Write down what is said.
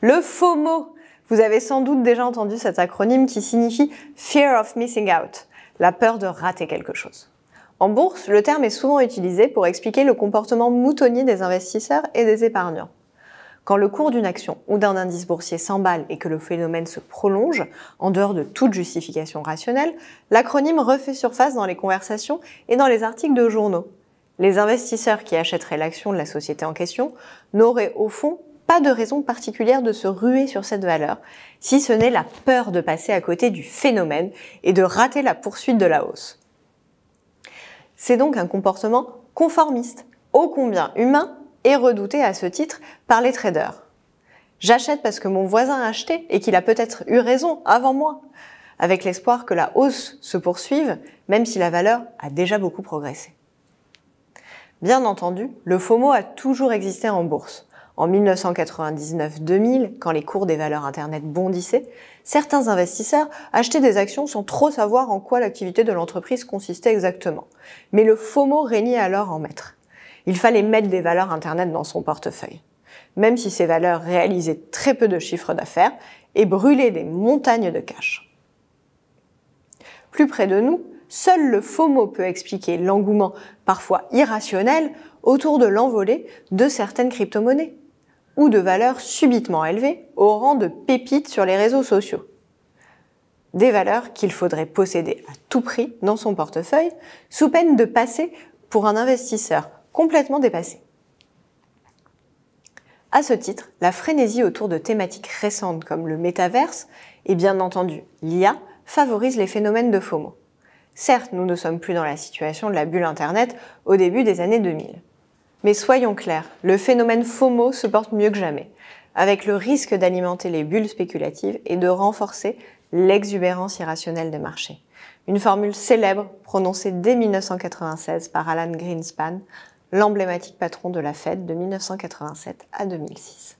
Le FOMO. Vous avez sans doute déjà entendu cet acronyme qui signifie Fear of Missing Out, la peur de rater quelque chose. En bourse, le terme est souvent utilisé pour expliquer le comportement moutonnier des investisseurs et des épargnants. Quand le cours d'une action ou d'un indice boursier s'emballe et que le phénomène se prolonge, en dehors de toute justification rationnelle, l'acronyme refait surface dans les conversations et dans les articles de journaux. Les investisseurs qui achèteraient l'action de la société en question n'auraient au fond pas de raison particulière de se ruer sur cette valeur, si ce n'est la peur de passer à côté du phénomène et de rater la poursuite de la hausse. C'est donc un comportement conformiste, ô combien humain et redouté à ce titre par les traders. J'achète parce que mon voisin a acheté et qu'il a peut-être eu raison avant moi, avec l'espoir que la hausse se poursuive, même si la valeur a déjà beaucoup progressé. Bien entendu, le FOMO a toujours existé en bourse. En 1999-2000, quand les cours des valeurs Internet bondissaient, certains investisseurs achetaient des actions sans trop savoir en quoi l'activité de l'entreprise consistait exactement. Mais le FOMO régnait alors en maître. Il fallait mettre des valeurs Internet dans son portefeuille, même si ces valeurs réalisaient très peu de chiffre d'affaires et brûlaient des montagnes de cash. Plus près de nous, seul le FOMO peut expliquer l'engouement parfois irrationnel autour de l'envolée de certaines crypto-monnaies ou de valeurs subitement élevées au rang de pépites sur les réseaux sociaux. Des valeurs qu'il faudrait posséder à tout prix dans son portefeuille, sous peine de passer pour un investisseur complètement dépassé. À ce titre, la frénésie autour de thématiques récentes comme le métaverse et bien entendu l'IA favorise les phénomènes de FOMO. Certes, nous ne sommes plus dans la situation de la bulle Internet au début des années 2000. Mais soyons clairs, le phénomène FOMO se porte mieux que jamais, avec le risque d'alimenter les bulles spéculatives et de renforcer l'exubérance irrationnelle des marchés. Une formule célèbre prononcée dès 1996 par Alan Greenspan, l'emblématique patron de la Fed de 1987 à 2006.